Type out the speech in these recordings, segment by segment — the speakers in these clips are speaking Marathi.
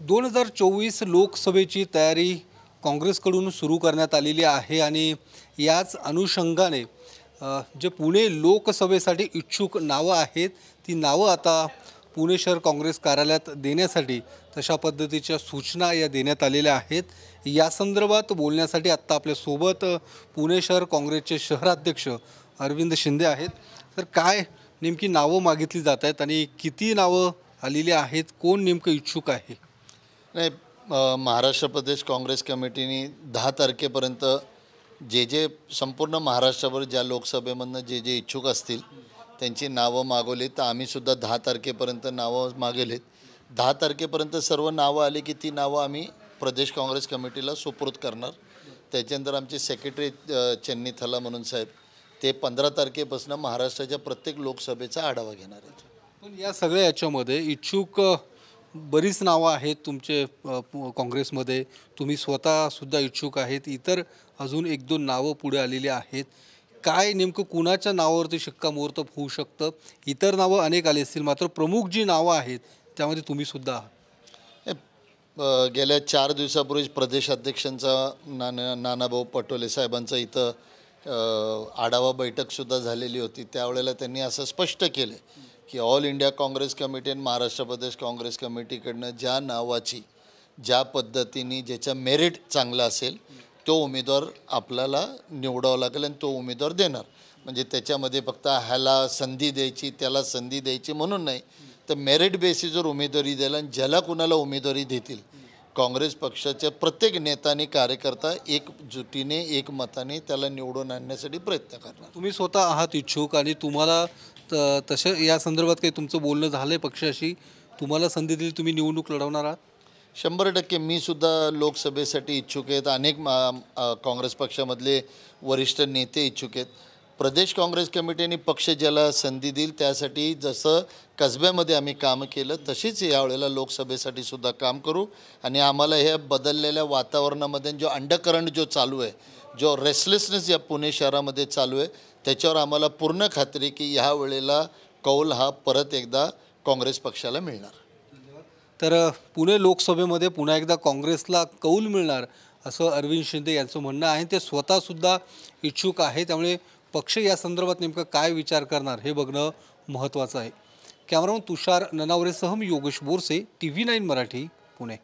2024 लोकसभेची तयारी काँग्रेसकडून सुरू करण्यात आलेली आहे आणि याच अनुषंगाने जे पुणे लोकसभेसाठी इच्छुक नावं आहेत ती नावं आता पुणे शहर काँग्रेस कार्यालयात देण्यासाठी तशा पद्धतीच्या सूचना या देण्यात आलेल्या आहेत। या संदर्भात बोलण्यासाठी आत्ता आपल्यासोबत पुणे शहर काँग्रेसचे शहराध्यक्ष अरविंद शिंदे आहेत। तर काय नेमकी नावं मागितली जात आहेत आणि किती नावं आलेली आहेत, कोण नेमकं इच्छुक आहे? नाही, महाराष्ट्र प्रदेश काँग्रेस कमिटीने 10 तारखेपर्यंत जे संपूर्ण महाराष्ट्रावर ज्या लोकसभेमधनं जे इच्छुक असतील त्यांची नावं मागवली। तर आम्हीसुद्धा 10 तारखेपर्यंत नावं मागवलेत। 10 तारखेपर्यंत सर्व नावं आली की ती नावं आम्ही प्रदेश काँग्रेस कमिटीला सुपूर्द करणार। त्याच्यानंतर आमचे सेक्रेटरी चेन्नी थला म्हणून साहेब ते 15 तारखेपासून महाराष्ट्राच्या प्रत्येक लोकसभेचा आढावा घेणार आहेत। पण या सगळ्या याच्यामध्ये इच्छुक बरीच नावं आहेत तुमचे काँग्रेसमध्ये, तुम्ही स्वतःसुद्धा इच्छुक आहेत, इतर अजून 1-2 नावं पुढे आलेली आहेत। काय नेमकं कुणाच्या नावावरती शिक्कामोर्तब होऊ शकतं? इतर नावं अनेक आली असतील, मात्र प्रमुख जी नावं आहेत त्यामध्ये तुम्हीसुद्धा आहात। गेल्या 4 दिवसापूर्वीच प्रदेशाध्यक्षांचा नानाभाऊ पटोले साहेबांचा इथं आढावा बैठकसुद्धा झालेली होती। त्यावेळेला त्यांनी असं स्पष्ट केलं की ऑल इंडिया काँग्रेस कमिटी आणि महाराष्ट्र प्रदेश काँग्रेस कमिटीकडनं ज्या नावाची ज्या पद्धतीने ज्याचा मेरिट चांगला असेल तो उमेदवार आपल्याला निवडावा लागेल आणि तो उमेदवार देणार। म्हणजे त्याच्यामध्ये फक्त ह्याला संधी द्यायची त्याला संधी द्यायची म्हणून नाही, तर मेरिट बेसिसवर उमेदवारी द्यायला आणि ज्याला कुणाला उमेदवारी देतील काँग्रेस पक्षाच्या प्रत्येक नेत्याने कार्यकर्ता एकजुटीने एकमताने त्याला निवडून आणण्यासाठी प्रयत्न करणार। तुम्ही स्वतः आहात इच्छुक आणि तुम्हाला तसं या संदर्भात काही तुमचं बोलणं झालं आहे पक्षाशी? तुम्हाला संधी दिली तुम्ही निवडणूक लढवणार आहात? 100% मी सुद्धा लोकसभेसाठी इच्छुक आहेत। अनेक काँग्रेस पक्षामधले वरिष्ठ नेते इच्छुक आहेत। प्रदेश काँग्रेस कमिटीने पक्ष ज्याला संधी देईल त्यासाठी जसं कसब्यामध्ये आम्ही काम केलं तशीच यावेळेला लोकसभेसाठी सुद्धा काम करू। आणि आम्हाला ह्या बदललेल्या वातावरणामध्ये जो अंडरकरंट जो चालू आहे, जो रेस्टलेसनेस या पुणे शहरामध्ये चालू आहे, त्याच्यावर आम्हाला पूर्ण खात्री की ह्या वेळेला कौल हा परत एकदा काँग्रेस पक्षाला मिळणार। तर पुणे लोकसभेमध्ये पुन्हा एकदा काँग्रेसला कौल मिळणार असं अरविंद शिंदे यांचं म्हणणं आहे। ते स्वतःसुद्धा इच्छुक आहे, त्यामुळे पक्ष या संदर्भात नेमकं काय विचार करणार हे बघणं महत्त्वाचं आहे। कॅमेरामन तुषार ननावरेसह मी योगेश बोरसे, TV9 मराठी, पुणे।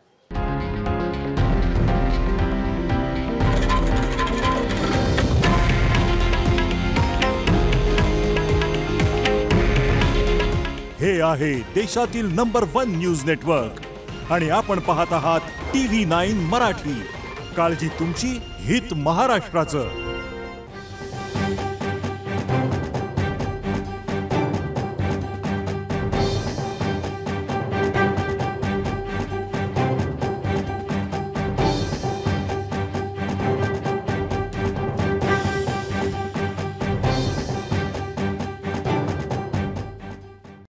हे आहे देशातील नंबर 1 न्यूज नेटवर्क आणि आपण पाहत आहात TV9 मराठी। काळजी तुमची, हित महाराष्ट्राचं।